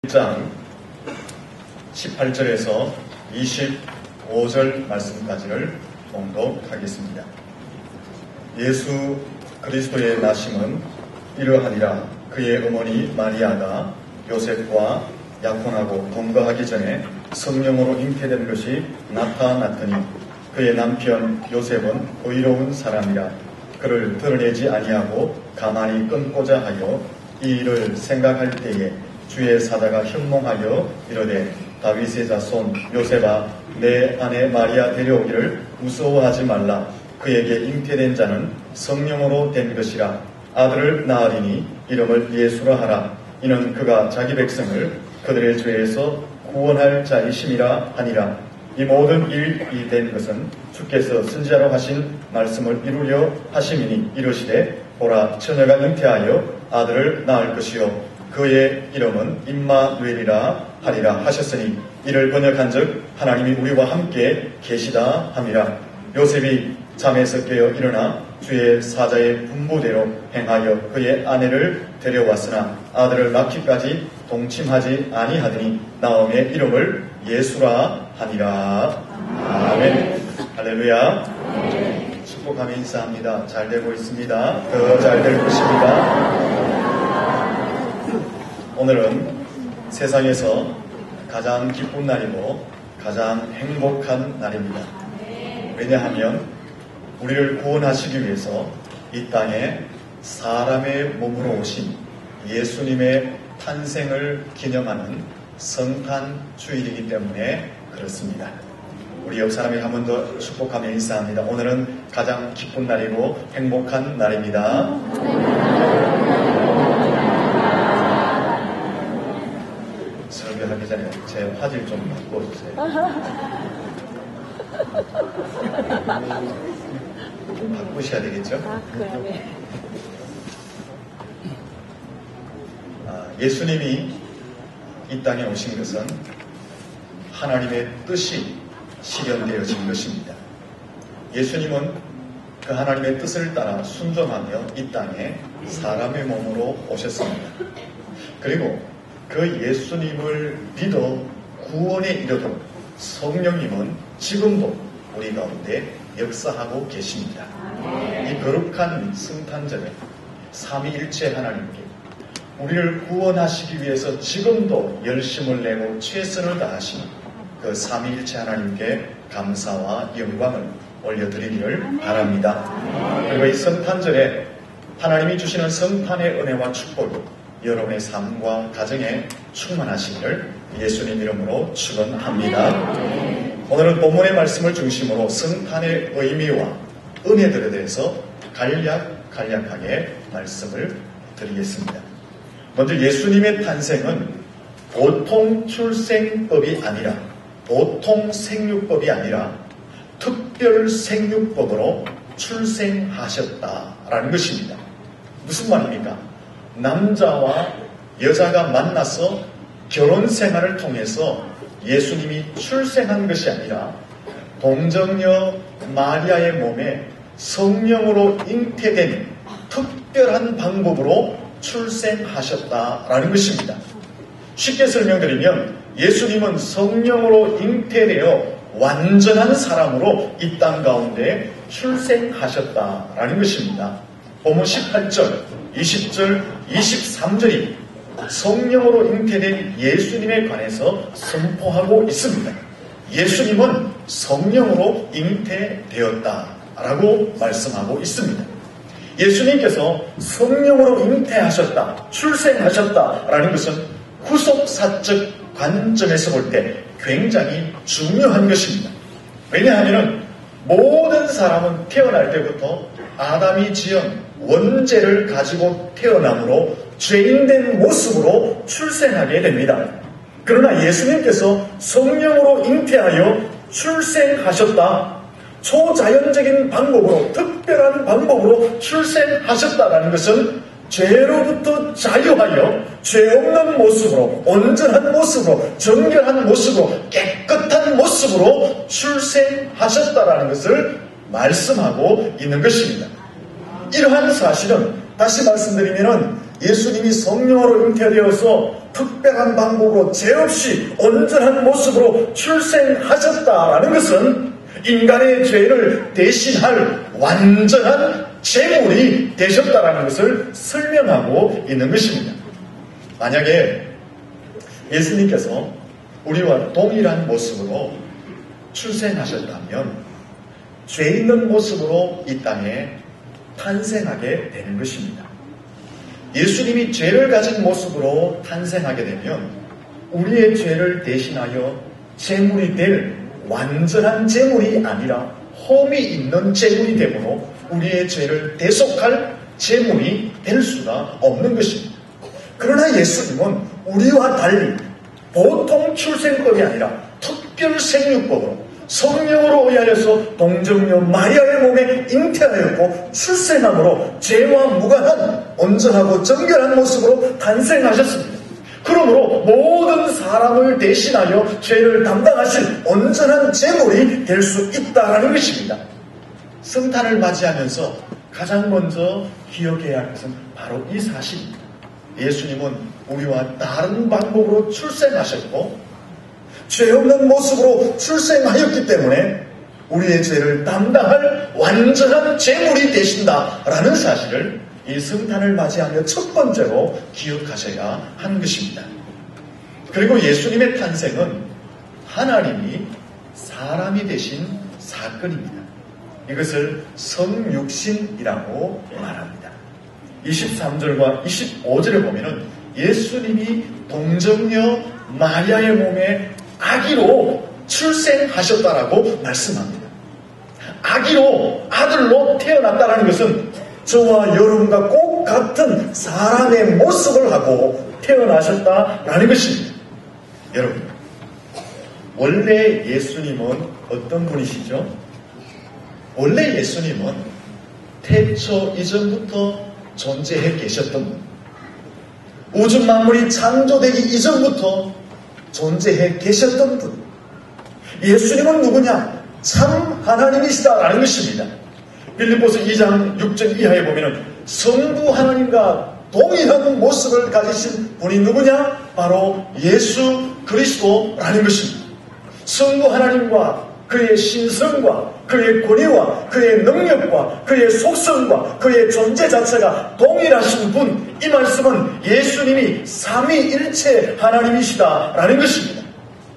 1장 18절에서 25절 말씀까지를 봉독하겠습니다. 예수 그리스도의 나심은 이러하니라. 그의 어머니 마리아가 요셉과 약혼하고 동거하기 전에 성령으로 잉태된 것이 나타났더니 그의 남편 요셉은 의로운 사람이라 그를 드러내지 아니하고 가만히 끊고자 하여 이 일을 생각할 때에 주의 사자가 현몽하여 이르되 다윗의 자손 요셉아 내 아내 마리아 데려오기를 무서워하지 말라. 그에게 잉태된 자는 성령으로 된 것이라. 아들을 낳으리니 이름을 예수라 하라. 이는 그가 자기 백성을 그들의 죄에서 구원할 자이심이라 하니라. 이 모든 일이 된 것은 주께서 선지자로 하신 말씀을 이루려 하심이니 이르시되 보라 처녀가 잉태하여 아들을 낳을 것이요 그의 이름은 임마누엘이라 하리라 하셨으니 이를 번역한즉 하나님이 우리와 함께 계시다 함이라. 요셉이 잠에서 깨어 일어나 주의 사자의 분부대로 행하여 그의 아내를 데려왔으나 아들을 낳기까지 동침하지 아니하더니 나옴의 이름을 예수라 하니라. 아멘. 할렐루야. 축복하며 인사합니다. 잘 되고 있습니다. 더 잘 될 것입니다. 오늘은 세상에서 가장 기쁜 날이고 가장 행복한 날입니다. 왜냐하면 우리를 구원하시기 위해서 이 땅에 사람의 몸으로 오신 예수님의 탄생을 기념하는 성탄 주일이기 때문에 그렇습니다. 우리 옆 사람이 한 번 더 축복하며 인사합니다. 오늘은 가장 기쁜 날이고 행복한 날입니다. 설교하기 전에 제 화질 좀 바꿔주세요. 바꾸셔야 되겠죠? 예수님이 이 땅에 오신 것은 하나님의 뜻이 실현되어진 것입니다. 예수님은 그 하나님의 뜻을 따라 순종하며 이 땅에 사람의 몸으로 오셨습니다. 그리고 그 예수님을 믿어 구원에 이르도록 성령님은 지금도 우리 가운데 역사하고 계십니다. 이 거룩한 성탄절에 삼위일체 하나님께 우리를 구원하시기 위해서 지금도 열심을 내고 최선을 다하신 그 삼위일체 하나님께 감사와 영광을 올려드리기를 바랍니다. 그리고 이 성탄절에 하나님이 주시는 성탄의 은혜와 축복이 여러분의 삶과 가정에 충만하시기를 예수님 이름으로 축원합니다. 오늘은 본문의 말씀을 중심으로 성탄의 의미와 은혜들에 대해서 간략하게 말씀을 드리겠습니다. 먼저 예수님의 탄생은 보통 출생법이 아니라 보통 생육법이 아니라 특별 생육법으로 출생하셨다라는 것입니다. 무슨 말입니까? 남자와 여자가 만나서 결혼 생활을 통해서 예수님이 출생한 것이 아니라 동정녀 마리아의 몸에 성령으로 잉태된 특별한 방법으로 출생하셨다라는 것입니다. 쉽게 설명드리면 예수님은 성령으로 잉태되어 완전한 사람으로 이 땅 가운데 출생하셨다라는 것입니다. 본문 18절, 20절, 23절이 성령으로 잉태된 예수님에 관해서 선포하고 있습니다. 예수님은 성령으로 잉태되었다라고 말씀하고 있습니다. 예수님께서 성령으로 잉태하셨다, 출생하셨다라는 것은 후속사적 관점에서 볼 때 굉장히 중요한 것입니다. 왜냐하면 모든 사람은 태어날 때부터 아담이 지은 원죄를 가지고 태어남으로 죄인된 모습으로 출생하게 됩니다. 그러나 예수님께서 성령으로 잉태하여 출생하셨다. 초자연적인 방법으로 특별한 방법으로 출생하셨다라는 것은 죄로부터 자유하여 죄 없는 모습으로 온전한 모습으로 정결한 모습으로 깨끗한 모습으로 출생하셨다라는 것을 말씀하고 있는 것입니다. 이러한 사실은 다시 말씀드리면 예수님이 성령으로 잉태되어서 특별한 방법으로 죄 없이 온전한 모습으로 출생하셨다라는 것은 인간의 죄를 대신할 완전한 제물이 되셨다라는 것을 설명하고 있는 것입니다. 만약에 예수님께서 우리와 동일한 모습으로 출생하셨다면 죄 있는 모습으로 이 땅에 탄생하게 되는 것입니다. 예수님이 죄를 가진 모습으로 탄생하게 되면 우리의 죄를 대신하여 제물이 될 완전한 제물이 아니라 험이 있는 제물이 되므로 우리의 죄를 대속할 제물이 될 수가 없는 것입니다. 그러나 예수님은 우리와 달리 보통 출생법이 아니라 특별 생육법으로 성령으로 의하여서 동정녀 마리아의 몸에 잉태하였고 출생함으로 죄와 무관한 온전하고 정결한 모습으로 탄생하셨습니다. 그러므로 모든 사람을 대신하여 죄를 담당하신 온전한 제물이 될 수 있다는 것입니다. 성탄을 맞이하면서 가장 먼저 기억해야 할 것은 바로 이 사실입니다. 예수님은 우리와 다른 방법으로 출생하셨고 죄 없는 모습으로 출생하였기 때문에 우리의 죄를 담당할 완전한 제물이 되신다라는 사실을 이 성탄을 맞이하며 첫 번째로 기억하셔야 하는 것입니다. 그리고 예수님의 탄생은 하나님이 사람이 되신 사건입니다. 이것을 성육신이라고 말합니다. 23절과 25절에 보면은 예수님이 동정녀 마리아의 몸에 아기로 출생하셨다라고 말씀합니다. 아기로 아들로 태어났다는 것은 저와 여러분과 꼭 같은 사람의 모습을 하고 태어나셨다라는 것입니다. 여러분, 원래 예수님은 어떤 분이시죠? 원래 예수님은 태초 이전부터 존재해 계셨던 분, 우주 만물이 창조되기 이전부터 존재해 계셨던 분. 예수님은 누구냐? 참 하나님이시다라는 것입니다. 빌립보서 2장 6절 이하에 보면은 성부 하나님과 동일한 모습을 가지신 분이 누구냐? 바로 예수 그리스도라는 것입니다. 성부 하나님과 그의 신성과 그의 권위와 그의 능력과 그의 속성과 그의 존재 자체가 동일하신 분, 이 말씀은 예수님이 삼위일체 하나님이시다라는 것입니다.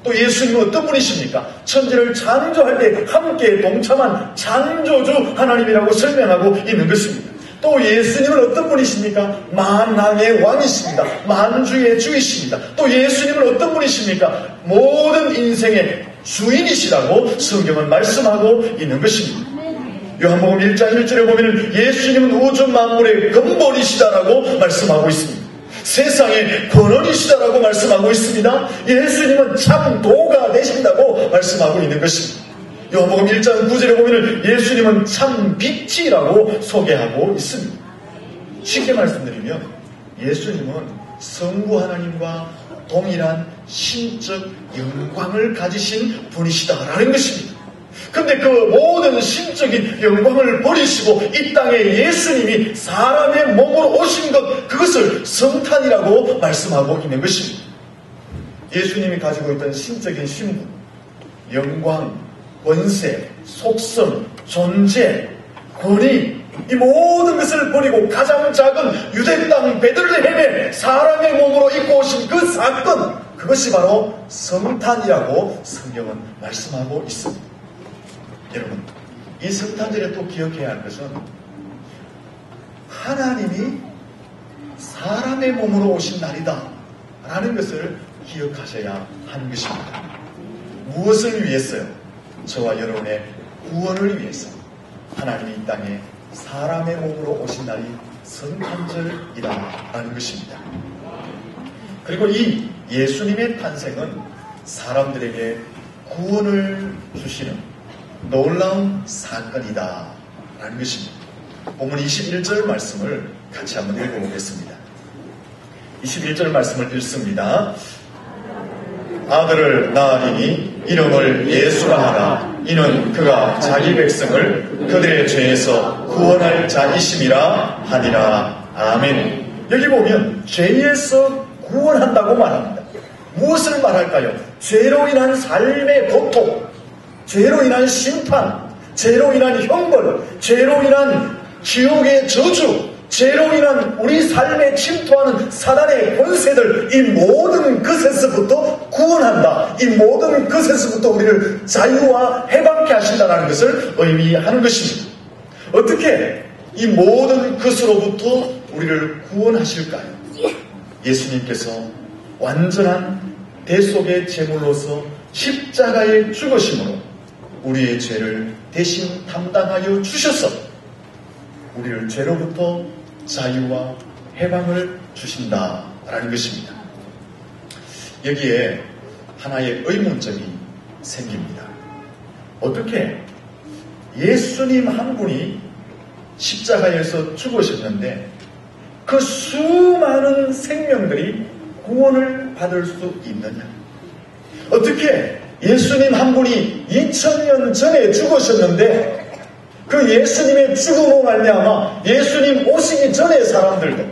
또 예수님은 어떤 분이십니까? 천지를 창조할 때 함께 동참한 창조주 하나님이라고 설명하고 있는 것입니다. 또 예수님은 어떤 분이십니까? 만왕의 왕이십니다. 만주의 주이십니다. 또 예수님은 어떤 분이십니까? 모든 인생의 주인이시라고 성경은 말씀하고 있는 것입니다. 요한복음 1장 1절에 보면 예수님은 우주 만물의 근본이시다라고 말씀하고 있습니다. 세상의 근원이시다라고 말씀하고 있습니다. 예수님은 참 도가 되신다고 말씀하고 있는 것입니다. 요한복음 1장 9절에 보면 예수님은 참 빛이라고 소개하고 있습니다. 쉽게 말씀드리면 예수님은 성부 하나님과 동일한 신적 영광을 가지신 분이시다라는 것입니다. 근데 그 모든 신적인 영광을 버리시고 이 땅에 예수님이 사람의 몸으로 오신 것, 그것을 성탄이라고 말씀하고 있는 것입니다. 예수님이 가지고 있던 신적인 신분, 영광, 권세, 속성, 존재, 권위, 이 모든 것을 버리고 가장 작은 유대 땅 베들레헴에 사람의 몸으로 입고 오신 그 사건, 그것이 바로 성탄이라고 성경은 말씀하고 있습니다. 여러분, 이 성탄절에 또 기억해야 할 것은 하나님이 사람의 몸으로 오신 날이다 라는 것을 기억하셔야 하는 것입니다. 무엇을 위해서요? 저와 여러분의 구원을 위해서 하나님이 이 땅에 사람의 몸으로 오신 날이 성탄절이라는 것입니다. 그리고 이 예수님의 탄생은 사람들에게 구원을 주시는 놀라운 사건이다 라는 것입니다. 본문 21절 말씀을 같이 한번 읽어보겠습니다. 21절 말씀을 읽습니다. 아들을 낳으리니 이름을 예수라 하라. 이는 그가 자기 백성을 그들의 죄에서 구원할 자이심이라 하니라. 아멘. 여기 보면 죄에서 구원한다고 말합니다. 무엇을 말할까요? 죄로 인한 삶의 고통, 죄로 인한 심판, 죄로 인한 형벌, 죄로 인한 지옥의 저주, 죄로 인한 우리 삶에 침투하는 사단의 권세들, 이 모든 것에서부터 구원한다. 이 모든 것에서부터 우리를 자유와 해방케 하신다는 것을 의미하는 것입니다. 어떻게 이 모든 것으로부터 우리를 구원하실까요? 예수님께서 완전한 대속의 제물로서 십자가에 죽으심으로 우리의 죄를 대신 담당하여 주셔서 우리를 죄로부터 자유와 해방을 주신다라는 것입니다. 여기에 하나의 의문점이 생깁니다. 어떻게 예수님 한 분이 십자가에서 죽으셨는데 그 수많은 생명들이 구원을 받을 수 있느냐? 어떻게 예수님 한 분이 2000년 전에 죽으셨는데 그 예수님의 죽음으로 말미암아 예수님 오시기 전에 사람들도,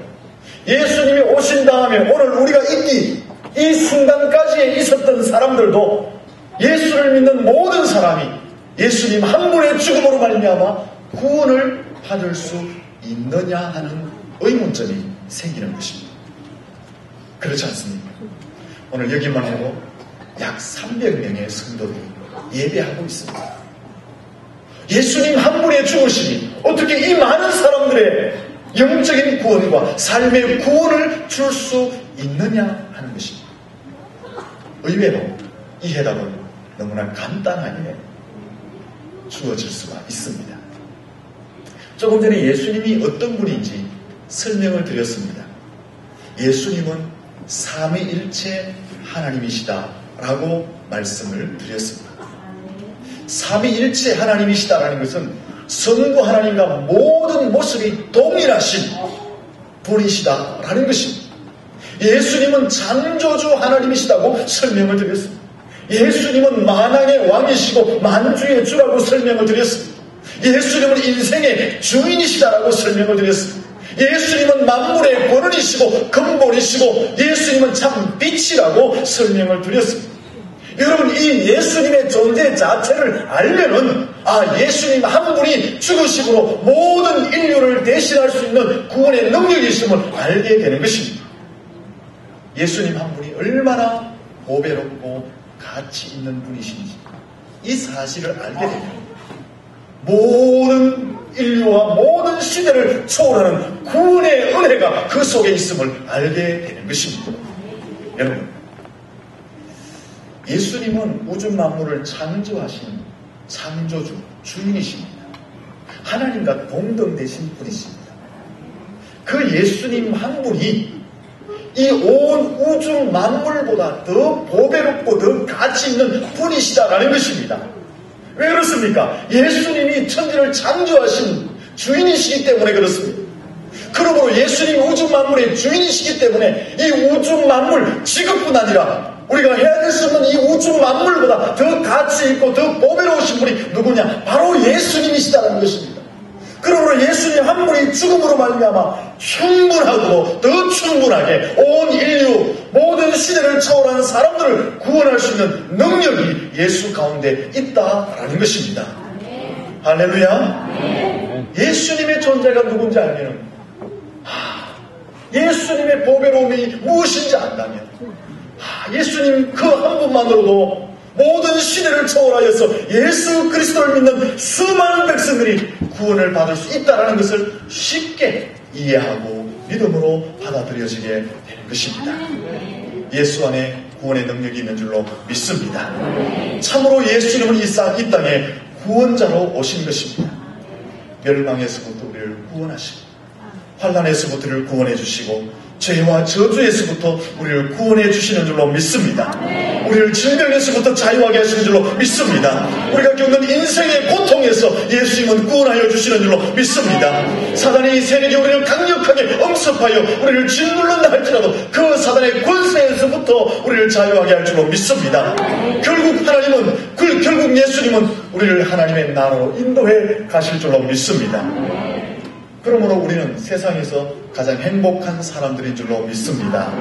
예수님이 오신 다음에 오늘 우리가 있기 이 순간까지에 있었던 사람들도, 예수를 믿는 모든 사람이 예수님 한 분의 죽음으로 말미암아 구원을 받을 수 있느냐 하는 의문점이 생기는 것입니다. 그렇지 않습니까? 오늘 여기만 해도 약 300명의 성도들이 예배하고 있습니다. 예수님 한 분의 죽으심이 어떻게 이 많은 사람들의 영적인 구원과 삶의 구원을 줄 수 있느냐 하는 것입니다. 의외로 이 해답은 너무나 간단하게 주어질 수가 있습니다. 조금 전에 예수님이 어떤 분인지 설명을 드렸습니다. 예수님은 삼위일체 하나님이시다라고 말씀을 드렸습니다. 삼위일체 하나님이시다라는 것은 성부 하나님과 모든 모습이 동일하신 분이시다라는 것입니다. 예수님은 창조주 하나님이시다고 설명을 드렸습니다. 예수님은 만왕의 왕이시고 만주의 주라고 설명을 드렸습니다. 예수님은 인생의 주인이시다라고 설명을 드렸습니다. 예수님은 만물의 본원이시고 근본이시고 예수님은 참 빛이라고 설명을 드렸습니다. 여러분, 이 예수님의 존재 자체를 알면은 예수님 한 분이 죽으심으로 모든 인류를 대신할 수 있는 구원의 능력이심을 알게 되는 것입니다. 예수님 한 분이 얼마나 보배롭고 가치 있는 분이신지 이 사실을 알게 됩니다. 모든 인류와 모든 시대를 초월하는 구원의 은혜가 그 속에 있음을 알게 되는 것입니다. 여러분, 예수님은 우주 만물을 창조하신 창조주, 주인이십니다. 하나님과 동등되신 분이십니다. 그 예수님 한 분이 이 온 우주 만물보다 더 보배롭고 더 가치 있는 분이시다라는 것입니다. 왜 그렇습니까? 예수님이 천지를 창조하신 주인이시기 때문에 그렇습니다. 그러므로 예수님이 우주 만물의 주인이시기 때문에 이 우주 만물 지금뿐 아니라 우리가 해야 될 수 없는 이 우주 만물보다 더 가치 있고 더 보배로우신 분이 누구냐? 바로 예수님이시다는 것입니다. 그러므로 예수님 한 분이 죽음으로 말미암아 충분하고 더 충분하게 온 인류 모든 시대를 초월하는 사람들을 구원할 수 있는 능력이 예수 가운데 있다라는 것입니다. 할렐루야. 예수님의 존재가 누군지 알면, 예수님의 보배로움이 무엇인지 안다면, 예수님 그 한 분만으로도 모든 시대를 초월하여서 예수 그리스도를 믿는 수많은 백성들이 구원을 받을 수 있다는 것을 쉽게 이해하고 믿음으로 받아들여지게 되는 것입니다. 예수 안에 구원의 능력이 있는 줄로 믿습니다. 참으로 예수님은 이 땅에 구원자로 오신 것입니다. 멸망에서부터 우리를 구원하시고 환난에서부터 우리를 구원해 주시고 죄와 저주에서부터 우리를 구원해 주시는 줄로 믿습니다. 우리를 질병에서부터 자유하게 하시는 줄로 믿습니다. 우리가 겪는 인생의 고통에서 예수님은 구원하여 주시는 줄로 믿습니다. 사단이 이 세력이 우리를 강력하게 엄습하여 우리를 짓눌른다 할지라도 그 사단의 권세에서부터 우리를 자유하게 할 줄로 믿습니다. 결국 예수님은 우리를 하나님의 나라로 인도해 가실 줄로 믿습니다. 그러므로 우리는 세상에서 가장 행복한 사람들인 줄로 믿습니다.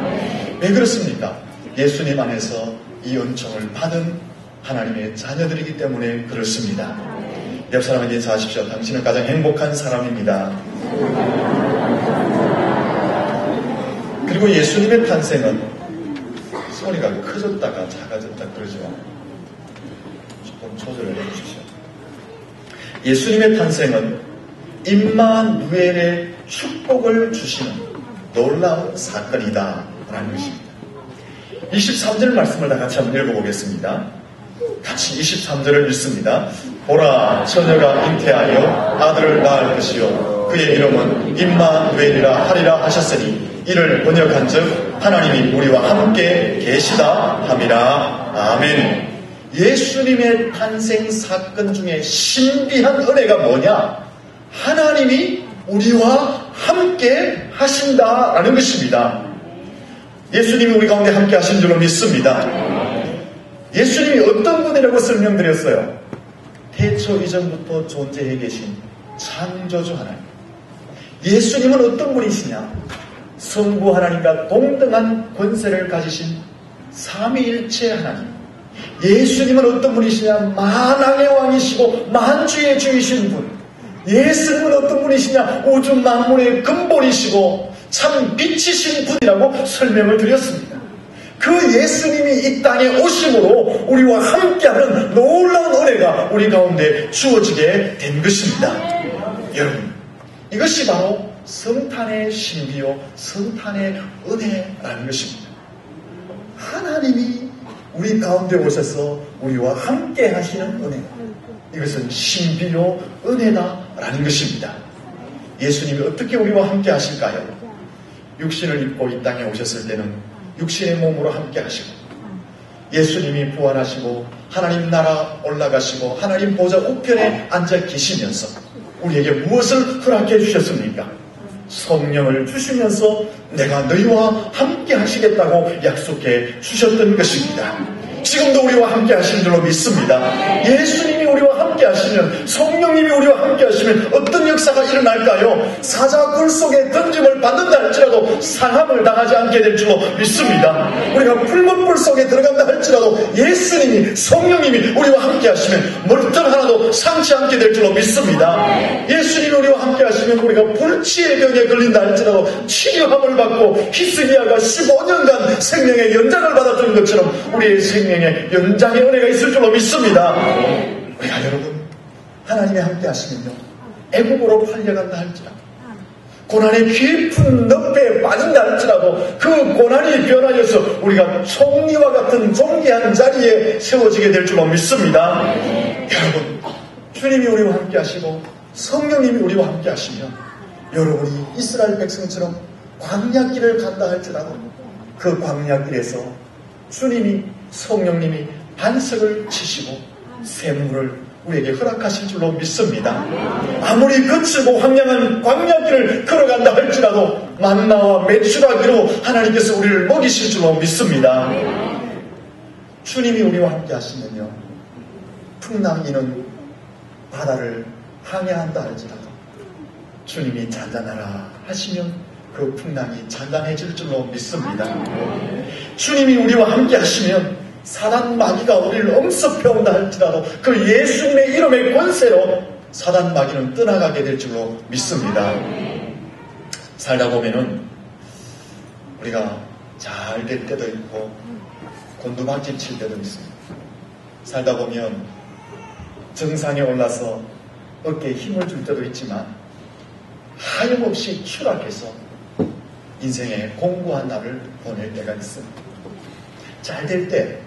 왜 그렇습니까? 예수님 안에서 이 은총을 받은 하나님의 자녀들이기 때문에 그렇습니다. 옆 사람에게 인사하십시오. 당신은 가장 행복한 사람입니다. 그리고 예수님의 탄생은 소리가 커졌다가 작아졌다 그러죠. 조금 조절을 해주십시오. 예수님의 탄생은 임마누엘의 축복을 주시는 놀라운 사건이다 라는 것입니다. 23절 말씀을 다 같이 한번 읽어보겠습니다. 같이 23절을 읽습니다. 보라, 처녀가 잉태하여 아들을 낳을 것이요 그의 이름은 임마누엘이라 하리라 하셨으니 이를 번역한즉 하나님이 우리와 함께 계시다 함이라. 아멘. 예수님의 탄생 사건 중에 신비한 은혜가 뭐냐? 하나님이 우리와 함께 하신다라는 것입니다. 예수님이 우리 가운데 함께 하신 줄로 믿습니다. 예수님이 어떤 분이라고 설명드렸어요? 태초 이전부터 존재해 계신 창조주 하나님. 예수님은 어떤 분이시냐? 성부 하나님과 동등한 권세를 가지신 삼위일체 하나님. 예수님은 어떤 분이시냐? 만왕의 왕이시고 만주의 주이신 분. 예수님은 어떤 분이시냐? 우주 만물의 근본이시고 참 빛이신 분이라고 설명을 드렸습니다. 그 예수님이 이 땅에 오심으로 우리와 함께하는 놀라운 은혜가 우리 가운데 주어지게 된 것입니다. 여러분, 이것이 바로 성탄의 신비요 성탄의 은혜라는 것입니다. 하나님이 우리 가운데 오셔서 우리와 함께 하시는 은혜, 이것은 신비요 은혜다라는 것입니다. 예수님이 어떻게 우리와 함께 하실까요? 육신을 입고 이 땅에 오셨을 때는 육신의 몸으로 함께 하시고, 예수님이 부활하시고 하나님 나라 올라가시고 하나님 보좌 우편에 앉아 계시면서 우리에게 무엇을 허락해 주셨습니까? 성령을 주시면서 내가 너희와 함께 하시겠다고 약속해 주셨던 것입니다. 지금도 우리와 함께 하시는 줄로 믿습니다. 예수님이 우리와 함께 하시면, 성령님이 우리와 함께 하시면 어떤 역사가 일어날까요? 사자굴 속에 던짐을 받는다 할지라도 상함을 당하지 않게 될 줄로 믿습니다. 우리가 풀문불 속에 들어간다 할지라도 예수님이, 성령님이 우리와 함께 하시면 멀쩡 하나도 상치 않게 될 줄로 믿습니다. 예수님이 우리와 함께 하시면 우리가 불치의 병에 걸린다 할지라도 치료함을 받고 히스기야가 15년간 생명의 연장을 받았던 것처럼 우리의 생명의 연장의 은혜가 있을 줄로 믿습니다. 우리가 여러분, 하나님이 함께 하시면요, 애국으로 팔려간다 할지라도, 고난의 깊은 늪에 빠진다 할지라도 그 고난이 변하여서 우리가 총리와 같은 존귀한 자리에 세워지게 될 줄로 믿습니다. 여러분, 주님이 우리와 함께 하시고 성령님이 우리와 함께 하시면 여러분이 이스라엘 백성처럼 광야길을 간다 할지라도 그 광야길에서 주님이, 성령님이 반석을 치시고 샘물을 우리에게 허락하실 줄로 믿습니다. 아무리 거치고 황량한 광야길을 걸어간다 할지라도 만나와 메추라기로 하나님께서 우리를 먹이실 줄로 믿습니다. 주님이 우리와 함께 하시면요, 풍랑이는 바다를 항해한다 할지라도 주님이 잔잔하라 하시면 그 풍랑이 잔잔해질 줄로 믿습니다. 주님이 우리와 함께 하시면 사단 마귀가 우리를 엄습해온다 할지라도 그 예수님의 이름의 권세로 사단 마귀는 떠나가게 될 줄로 믿습니다. 살다 보면은 우리가 잘 될 때도 있고 곤두박질 칠 때도 있습니다. 살다 보면 정상에 올라서 어깨에 힘을 줄 때도 있지만 하염없이 추락해서 인생의 공고한 날을 보낼 때가 있습니다. 잘 될 때,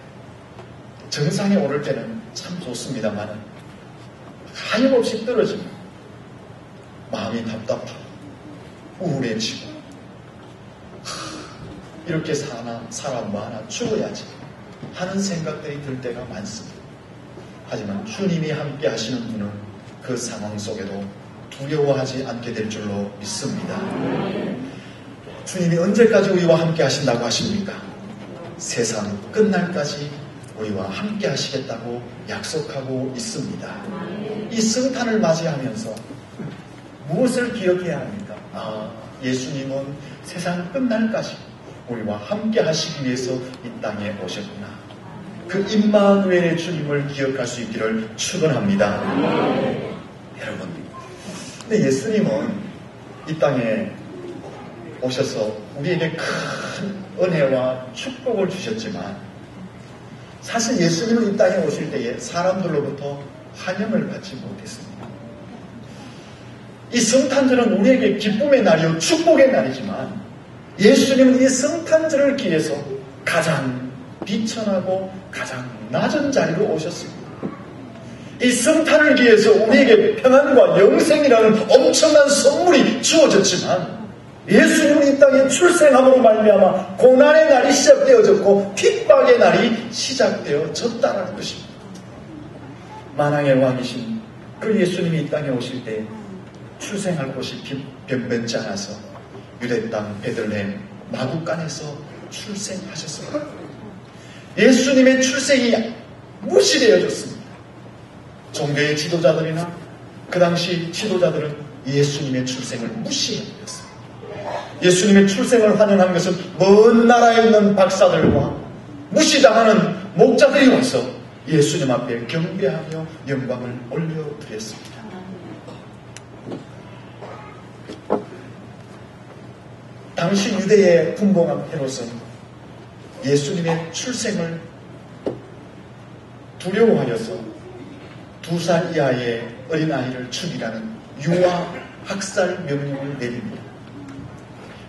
정상에 오를 때는 참 좋습니다만 하염없이 떨어지면 마음이 답답하고 우울해지고 이렇게 살아 뭐하나 죽어야지 하는 생각들이 들 때가 많습니다. 하지만 주님이 함께 하시는 분은 그 상황 속에도 두려워하지 않게 될 줄로 믿습니다. 주님이 언제까지 우리와 함께 하신다고 하십니까? 세상 끝날까지 우리와 함께 하시겠다고 약속하고 있습니다. 이 성탄을 맞이하면서 무엇을 기억해야 합니까? 예수님은 세상 끝날까지 우리와 함께 하시기 위해서 이 땅에 오셨구나. 그 임마누엘의 주님을 기억할 수 있기를 축원합니다. 여러분, 근데 예수님은 이 땅에 오셔서 우리에게 큰 은혜와 축복을 주셨지만 사실 예수님은 이 땅에 오실 때에 사람들로부터 환영을 받지 못했습니다. 이 성탄절은 우리에게 기쁨의 날이요 축복의 날이지만 예수님은 이 성탄절을 기해서 가장 비천하고 가장 낮은 자리로 오셨습니다. 이 성탄을 기해서 우리에게 평안과 영생이라는 엄청난 선물이 주어졌지만 예수님은 이 땅에 출생함으로 말미암아 고난의 날이 시작되어졌고 핍박의 날이 시작되어졌다는 것입니다. 만왕의 왕이신 그 예수님이 이 땅에 오실 때 출생할 곳이 변변치 않아서 유대 땅 베들레헴 마구간에서 출생하셨습니다. 예수님의 출생이 무시되어졌습니다. 종교의 지도자들이나 그 당시 지도자들은 예수님의 출생을 무시했습니다. 예수님의 출생을 환영한 것은 먼 나라에 있는 박사들과 무시당하는 목자들이 와서 예수님 앞에 경배하며 영광을 올려드렸습니다. 당시 유대의 분봉한 헤롯은 예수님의 출생을 두려워하여서 2살 이하의 어린아이를 죽이라는 유아 학살 명령을 내립니다.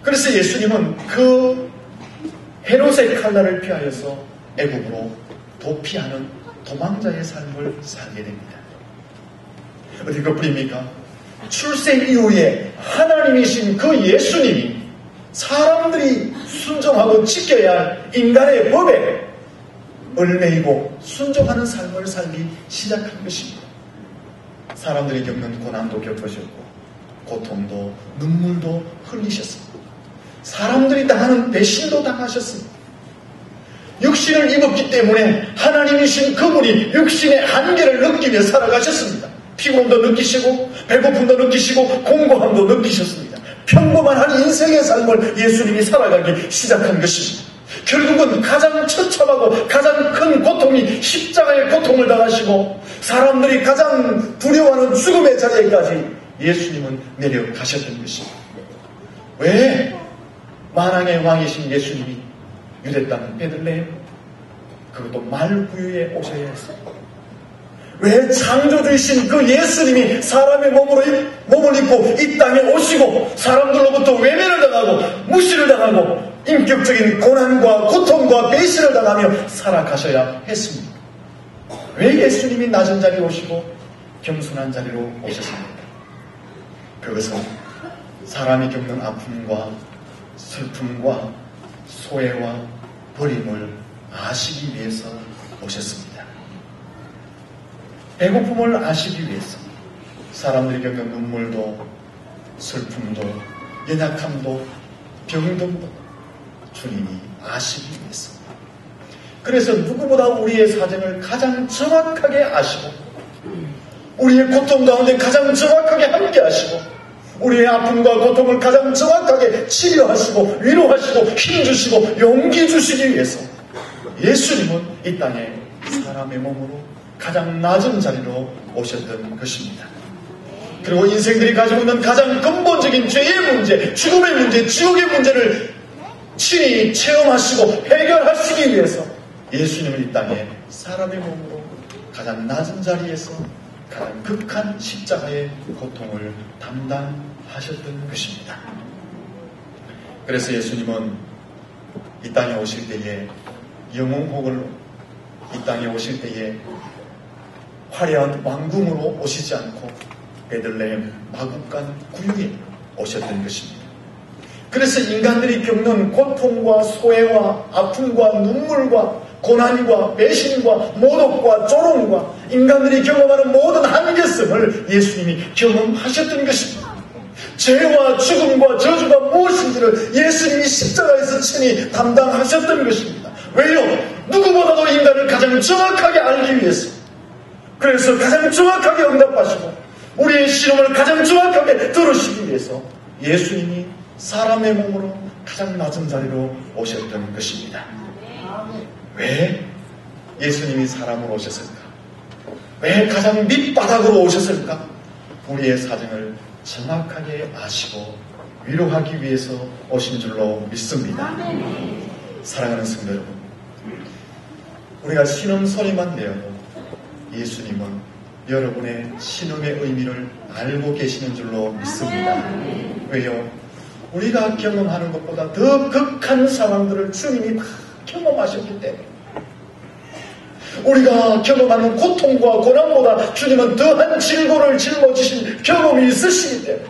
그래서 예수님은 그 헤롯의 칼날을 피하여서 애국으로 도피하는 도망자의 삶을 살게 됩니다. 어디 그뿐입니까? 출생 이후에 하나님이신 그 예수님이 사람들이 순종하고 지켜야 할 인간의 법에 얽매이고 순종하는 삶을 살기 시작한 것입니다. 사람들이 겪는 고난도 겪으셨고 고통도 눈물도 흘리셨습니다. 사람들이 당하는 배신도 당하셨습니다. 육신을 입었기 때문에 하나님이신 그분이 육신의 한계를 느끼며 살아가셨습니다. 피곤도 느끼시고 배고픔도 느끼시고 공고함도 느끼셨습니다. 평범한 한 인생의 삶을 예수님이 살아가기 시작한 것입니다. 결국은 가장 처참하고 가장 큰 고통이 십자가의 고통을 당하시고 사람들이 가장 두려워하는 죽음의 자리에까지 예수님은 내려가셨던 것입니다. 왜 만왕의 왕이신 예수님이 유대 땅 베들레헴 그것도 말구유에 오셔야 했습니까? 왜 창조주이신 그 예수님이 사람의 몸을 입고 이 땅에 오시고 사람들로부터 외면을 당하고 무시를 당하고 인격적인 고난과 고통과 배신을 당하며 살아가셔야 했습니까? 왜 예수님이 낮은 자리에 오시고 겸손한 자리로 오셨습니까? 그것은 사람이 겪는 아픔과 슬픔과 소외와 버림을 아시기 위해서 오셨습니다. 배고픔을 아시기 위해서 사람들이 겪는 눈물도 슬픔도 연약함도 병듦도 주님이 아시기 위해서 그래서 누구보다 우리의 사정을 가장 정확하게 아시고 우리의 고통 가운데 가장 정확하게 함께 하시고 우리의 아픔과 고통을 가장 정확하게 치료하시고 위로하시고 힘주시고 용기 주시기 위해서 예수님은 이 땅에 사람의 몸으로 가장 낮은 자리로 오셨던 것입니다. 그리고 인생들이 가지고 있는 가장 근본적인 죄의 문제, 죽음의 문제, 지옥의 문제를 친히 체험하시고 해결하시기 위해서 예수님은 이 땅에 사람의 몸으로 가장 낮은 자리에서 가장 극한 십자가의 고통을 담당하셨던 것입니다. 그래서 예수님은 이 땅에 오실 때에 영웅복을 이 땅에 오실 때에 화려한 왕궁으로 오시지 않고 베들레헴 마구간 구유에 오셨던 것입니다. 그래서 인간들이 겪는 고통과 소외와 아픔과 눈물과 고난과 배신과 모독과 조롱과 인간들이 경험하는 모든 한계성을 예수님이 경험하셨던 것입니다. 죄와 죽음과 저주가 무엇인지를 예수님이 십자가에서 친히 담당하셨던 것입니다. 왜요? 누구보다도 인간을 가장 정확하게 알기 위해서 그래서 가장 정확하게 응답하시고 우리의 시름을 가장 정확하게 들으시기 위해서 예수님이 사람의 몸으로 가장 낮은 자리로 오셨던 것입니다. 왜 예수님이 사람으로 오셨을까? 왜 가장 밑바닥으로 오셨을까? 우리의 사정을 정확하게 아시고 위로하기 위해서 오신 줄로 믿습니다. 사랑하는 성도 여러분, 우리가 신음 소리만 내어도 예수님은 여러분의 신음의 의미를 알고 계시는 줄로 믿습니다. 왜요? 우리가 경험하는 것보다 더 극한 상황들을 주님이 다 경험하셨기 때문에, 우리가 경험하는 고통과 고난보다 주님은 더한 질고를 짊어지신 경험이 있으시기 때문에,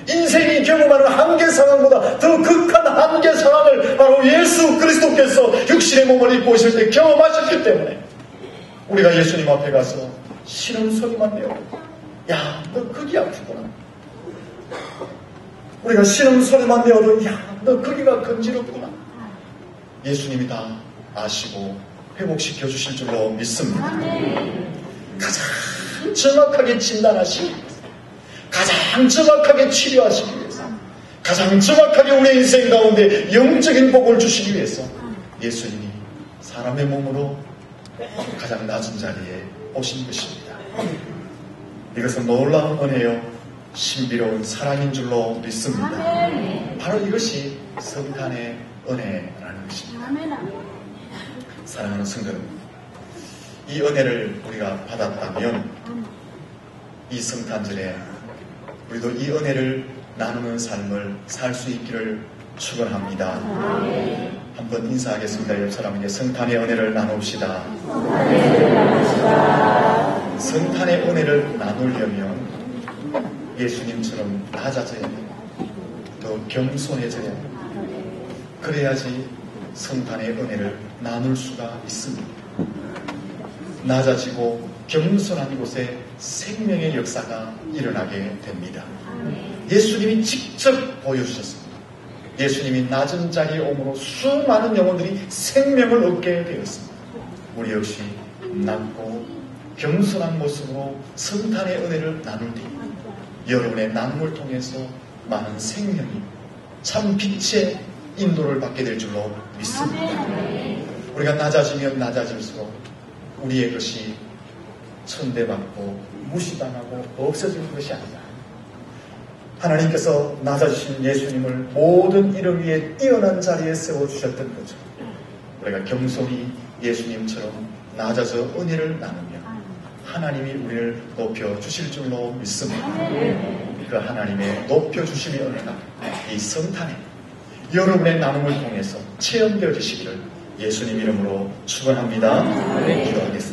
인생이 경험하는 한계 상황보다 더 극한 한계 상황을 바로 예수 그리스도께서 육신의 몸을 입고 오실 때 경험하셨기 때문에, 우리가 예수님 앞에 가서 신음 소리만 내요. 야, 너 거기 아프구나. 우리가 신음 소리만 내어도 야, 너 거기가 건지럽구나. 예수님이 다 아시고 회복시켜 주실 줄로 믿습니다. 가장 정확하게 진단하시기 위해서, 가장 정확하게 치료하시기 위해서, 가장 정확하게 우리의 인생 가운데 영적인 복을 주시기 위해서 예수님이 사람의 몸으로 가장 낮은 자리에 오신 것입니다. 이것은 놀라운 은혜요, 신비로운 사랑인 줄로 믿습니다. 바로 이것이 성탄의 은혜라는 것입니다. 사랑하는 성도 여러분, 이 은혜를 우리가 받았다면 이 성탄절에 우리도 이 은혜를 나누는 삶을 살 수 있기를 축원합니다. 한번 인사하겠습니다. 옆 사람에게 성탄의 은혜를 나눕시다. 성탄의 은혜를 나누려면 예수님처럼 낮아져야 돼요. 더 겸손해져야 돼요. 그래야지 성탄의 은혜를 나눌 수가 있습니다. 낮아지고 겸손한 곳에 생명의 역사가 일어나게 됩니다. 예수님이 직접 보여주셨습니다. 예수님이 낮은 자리에 오므로 수많은 영혼들이 생명을 얻게 되었습니다. 우리 역시 낮고 겸손한 모습으로 성탄의 은혜를 나눌 때 여러분의 나눔을 통해서 많은 생명이 참 빛의 인도를 받게 될 줄로 믿습니다. 우리가 낮아지면 낮아질수록 우리의 것이 천대받고 무시당하고 없어지는 것이 아니다. 하나님께서 낮아지신 예수님을 모든 이름 위에 뛰어난 자리에 세워주셨던 거죠. 우리가 겸손히 예수님처럼 낮아져 은혜를 나누면 하나님이 우리를 높여주실 줄로 믿습니다. 그 하나님의 높여주심의 은혜가 이 성탄에 여러분의 나눔을 통해서 체험되어지시기를 예수님 이름으로 축원합니다. 기도하겠습니다.